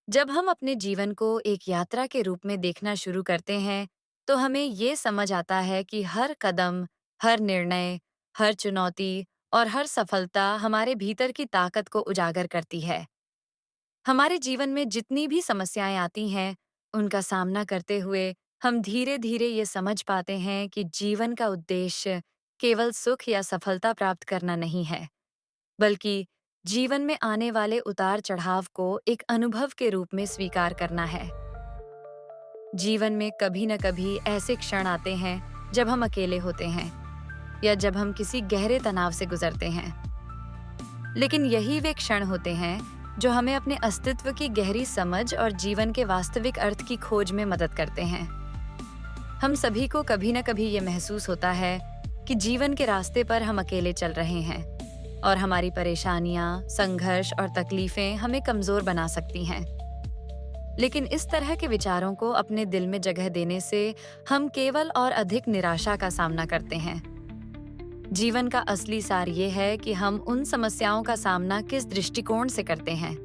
जब हम अपने जीवन को एक यात्रा के रूप में देखना शुरू करते हैं, तो हमें ये समझ आता है कि हर कदम, हर निर्णय, हर चुनौती और हर सफलता हमारे भीतर की ताकत को उजागर करती है। हमारे जीवन में जितनी भी समस्याएं आती हैं, उनका सामना करते हुए हम धीरे-धीरे ये समझ पाते हैं कि जीवन का उद्देश्य केवल सुख या सफलता प्राप्त करना नहीं है, बल्कि जीवन में आने वाले उतार-चढ़ाव को एक अनुभव के रूप में स्वीकार करना है। जीवन में कभी न कभी ऐसे क्षण आते हैं जब हम अकेले होते हैं या जब हम किसी गहरे तनाव से गुजरते हैं। लेकिन यही वे क्षण होते हैं जो हमें अपने अस्तित्व की गहरी समझ और जीवन के वास्तविक अर्थ की खोज में मदद करते हैं। हम सभी को कभी न कभी ये महसूस होता है कि जीवन के रास्ते पर हम अकेले चल रहे हैं और हमारी परेशानियां, संघर्ष और तकलीफें हमें कमजोर बना सकती हैं। लेकिन इस तरह के विचारों को अपने दिल में जगह देने से हम केवल और अधिक निराशा का सामना करते हैं। जीवन का असली सार ये है कि हम उन समस्याओं का सामना किस दृष्टिकोण से करते हैं।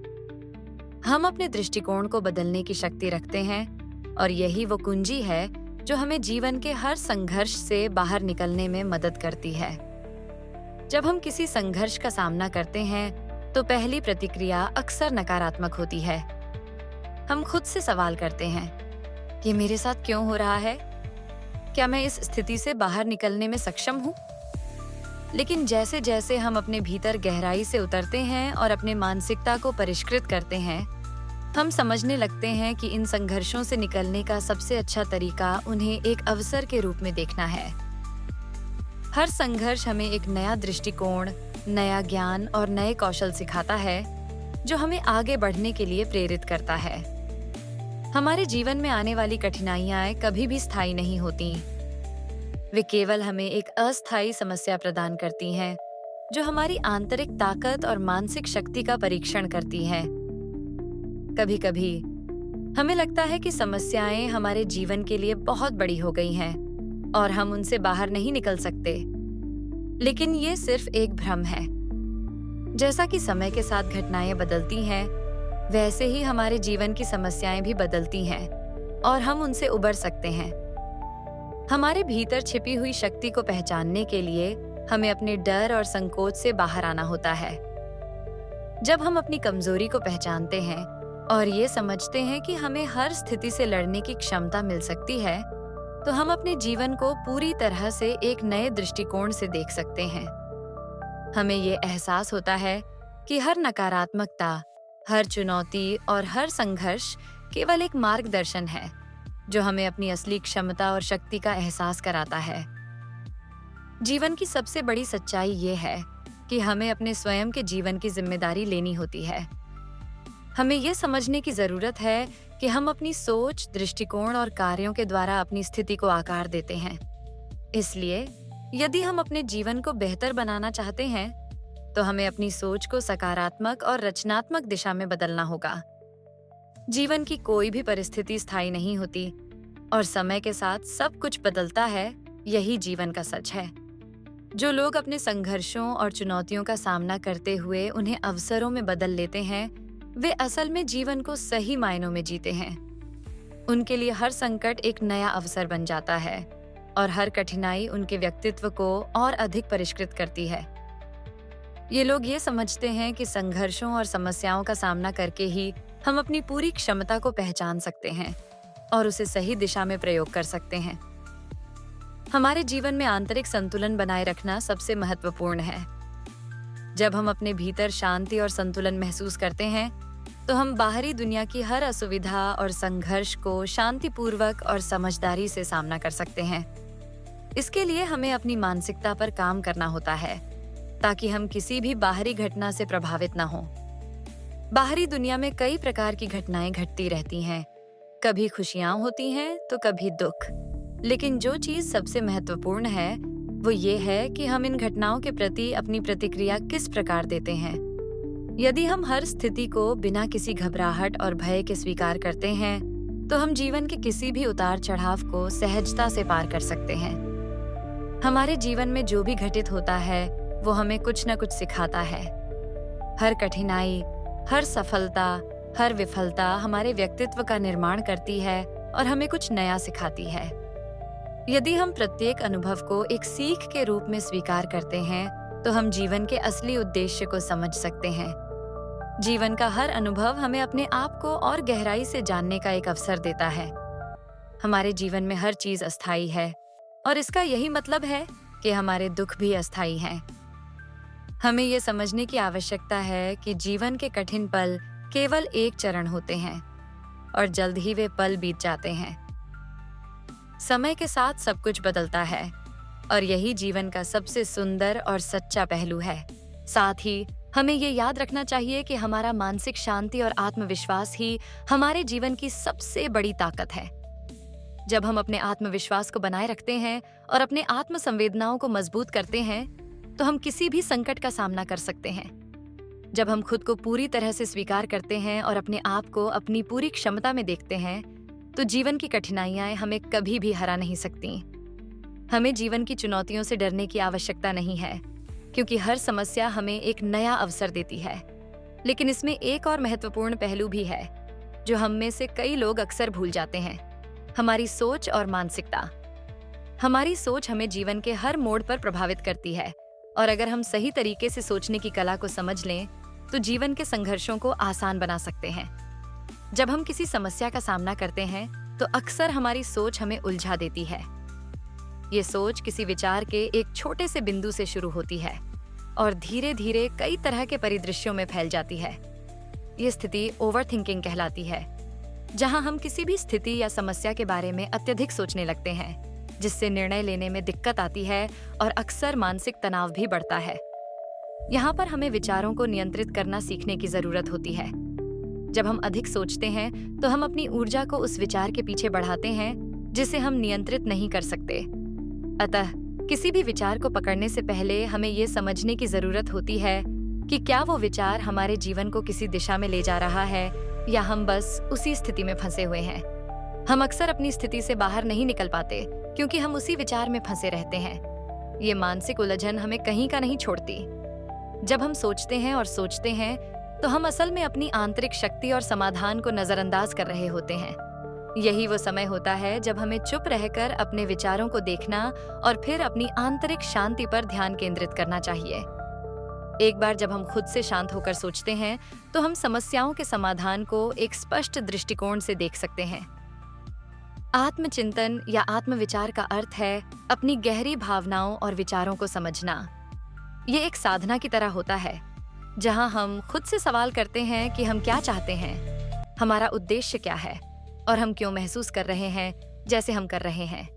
हम अपने दृष्टिकोण को बदलने की शक्ति रखते हैं और यही वो कुंजी है जो हमें जीवन के हर संघर्ष से बाहर निकलने में मदद करती है। जब हम किसी संघर्ष का सामना करते हैं, तो पहली प्रतिक्रिया अक्सर नकारात्मक होती है। हम खुद से सवाल करते हैं, ये मेरे साथ क्यों हो रहा है? क्या मैं इस स्थिति से बाहर निकलने में सक्षम हूँ? लेकिन जैसे जैसे हम अपने भीतर गहराई से उतरते हैं और अपने मानसिकता को परिष्कृत करते हैं, हम समझने लगते हैं कि इन संघर्षों से निकलने का सबसे अच्छा तरीका उन्हें एक अवसर के रूप में देखना है। हर संघर्ष हमें एक नया दृष्टिकोण, नया ज्ञान और नए कौशल सिखाता है, जो हमें आगे बढ़ने के लिए प्रेरित करता है। हमारे जीवन में आने वाली कठिनाइयां कभी भी स्थायी नहीं होती। वे केवल हमें एक अस्थायी समस्या प्रदान करती हैं, जो हमारी आंतरिक ताकत और मानसिक शक्ति का परीक्षण करती हैं। कभी-कभी हमें लगता है कि समस्याएं हमारे जीवन के लिए बहुत बड़ी हो गई हैं और हम उनसे बाहर नहीं निकल सकते। लेकिन ये सिर्फ एक भ्रम है। जैसा कि समय के साथ घटनाएं बदलती हैं, वैसे ही हमारे जीवन की समस्याएं भी बदलती हैं और हम उनसे उबर सकते हैं। हमारे भीतर छिपी हुई शक्ति को पहचानने के लिए हमें अपने डर और संकोच से बाहर आना होता है। जब हम अपनी कमजोरी को पहचानते हैं और ये समझते हैं कि हमें हर स्थिति से लड़ने की क्षमता मिल सकती है, तो हम अपने जीवन को पूरी तरह से एक नए दृष्टिकोण से देख सकते हैं। हमें ये एहसास होता है कि हर नकारात्मकता, हर चुनौती और हर संघर्ष केवल एक मार्गदर्शन है, जो हमें अपनी असली क्षमता और शक्ति का एहसास कराता है। जीवन की सबसे बड़ी सच्चाई ये है कि हमें अपने स्वयं के जीवन की जिम्मेदारी लेनी होती है। हमें ये समझने की जरूरत है कि हम अपनी सोच, दृष्टिकोण और कार्यों के द्वारा अपनी स्थिति को आकार देते हैं। इसलिए यदि हम अपने जीवन को बेहतर बनाना चाहते हैं, तो हमें अपनी सोच को सकारात्मक और रचनात्मक दिशा में बदलना होगा। जीवन की कोई भी परिस्थिति स्थायी नहीं होती और समय के साथ सब कुछ बदलता है, यही जीवन का सच है। जो लोग अपने संघर्षों और चुनौतियों का सामना करते हुए उन्हें अवसरों में बदल लेते हैं, वे असल में जीवन को सही मायनों में जीते हैं। उनके लिए हर संकट एक नया अवसर बन जाता है और हर कठिनाई उनके व्यक्तित्व को और अधिक परिष्कृत करती है। ये लोग ये समझते हैं कि संघर्षों और समस्याओं का सामना करके ही हम अपनी पूरी क्षमता को पहचान सकते हैं और उसे सही दिशा में प्रयोग कर सकते हैं। हमारे जीवन में आंतरिक संतुलन बनाए रखना सबसे महत्वपूर्ण है। जब हम अपने भीतर शांति और संतुलन महसूस करते हैं, तो हम बाहरी दुनिया की हर असुविधा और संघर्ष को शांतिपूर्वक और समझदारी से सामना कर सकते हैं। इसके लिए हमें अपनी मानसिकता पर काम करना होता है, ताकि हम किसी भी बाहरी घटना से प्रभावित न हों। बाहरी दुनिया में कई प्रकार की घटनाएं घटती रहती हैं। कभी खुशियां होती हैं तो कभी दुख। लेकिन जो चीज सबसे महत्वपूर्ण है, वो ये है कि हम इन घटनाओं के प्रति अपनी प्रतिक्रिया किस प्रकार देते हैं। यदि हम हर स्थिति को बिना किसी घबराहट और भय के स्वीकार करते हैं, तो हम जीवन के किसी भी उतार चढ़ाव को सहजता से पार कर सकते हैं। हमारे जीवन में जो भी घटित होता है, वो हमें कुछ न कुछ सिखाता है। हर कठिनाई, हर सफलता हर विफलता हमारे व्यक्तित्व का निर्माण करती है और हमें कुछ नया सिखाती है। यदि हम प्रत्येक अनुभव को एक सीख के रूप में स्वीकार करते हैं, तो हम जीवन के असली उद्देश्य को समझ सकते हैं। जीवन का हर अनुभव हमें अपने आप को और गहराई से जानने का एक अवसर देता है। हमारे जीवन में हर चीज अस्थायी है और इसका यही मतलब है कि हमारे दुख भी अस्थायी हैं। हमें ये समझने की आवश्यकता है कि जीवन के कठिन पल केवल एक चरण होते हैं और जल्द ही वे पल बीत जाते हैं। समय के साथ सब कुछ बदलता है और यही जीवन का सबसे सुंदर और सच्चा पहलू है। साथ ही हमें ये याद रखना चाहिए कि हमारा मानसिक शांति और आत्मविश्वास ही हमारे जीवन की सबसे बड़ी ताकत है। जब हम अपने आत्मविश्वास को बनाए रखते हैं और अपने आत्म संवेदनाओं को मजबूत करते हैं, तो हम किसी भी संकट का सामना कर सकते हैं। जब हम खुद को पूरी तरह से स्वीकार करते हैं और अपने आप को अपनी पूरी क्षमता में देखते हैं, तो जीवन की कठिनाइयां हमें कभी भी हरा नहीं सकती। हमें जीवन की चुनौतियों से डरने की आवश्यकता नहीं है, क्योंकि हर समस्या हमें एक नया अवसर देती है। लेकिन इसमें एक और महत्वपूर्ण पहलू भी है, जो हम में से कई लोग अक्सर भूल जाते हैं: हमारी सोच और मानसिकता। हमारी सोच हमें जीवन के हर मोड़ पर प्रभावित करती है, और अगर हम सही तरीके से सोचने की कला को समझ लें, तो जीवन के संघर्षों को आसान बना सकते हैं। जब हम किसी समस्या का सामना करते हैं, तो अक्सर हमारी सोच हमें उलझा देती है। ये सोच किसी विचार के एक छोटे से बिंदु से शुरू होती है और धीरे धीरे कई तरह के परिदृश्यों में फैल जाती है। ये स्थिति ओवरथिंकिंग कहलाती है, जहां हम किसी भी स्थिति या समस्या के बारे में अत्यधिक सोचने लगते हैं, जिससे निर्णय लेने में दिक्कत आती है और अक्सर मानसिक तनाव भी बढ़ता है। यहाँ पर हमें विचारों को नियंत्रित करना सीखने की जरूरत होती है। जब हम अधिक सोचते हैं, तो हम अपनी ऊर्जा को उस विचार के पीछे बढ़ाते हैं जिसे हम नियंत्रित नहीं कर सकते। अतः किसी भी विचार को पकड़ने से पहले हमें ये समझने की जरूरत होती है कि क्या वो विचार हमारे जीवन को किसी दिशा में ले जा रहा है या हम बस उसी स्थिति में फंसे हुए हैं। हम अक्सर अपनी स्थिति से बाहर नहीं निकल पाते, क्योंकि हम उसी विचार में फंसे रहते हैं। ये मानसिक उलझन हमें कहीं का नहीं छोड़ती। जब हम सोचते हैं और सोचते हैं, तो हम असल में अपनी आंतरिक शक्ति और समाधान को नजरअंदाज कर रहे होते हैं। यही वो समय होता है जब हमें चुप रहकर अपने विचारों को देखना और फिर अपनी आंतरिक शांति पर ध्यान केंद्रित करना चाहिए। एक बार जब हम खुद से शांत होकर सोचते हैं, तो हम समस्याओं के समाधान को एक स्पष्ट दृष्टिकोण से देख सकते हैं। आत्मचिंतन या आत्मविचार का अर्थ है अपनी गहरी भावनाओं और विचारों को समझना। ये एक साधना की तरह होता है, जहां हम खुद से सवाल करते हैं कि हम क्या चाहते हैं, हमारा उद्देश्य क्या है और हम क्यों महसूस कर रहे हैं जैसे हम कर रहे हैं।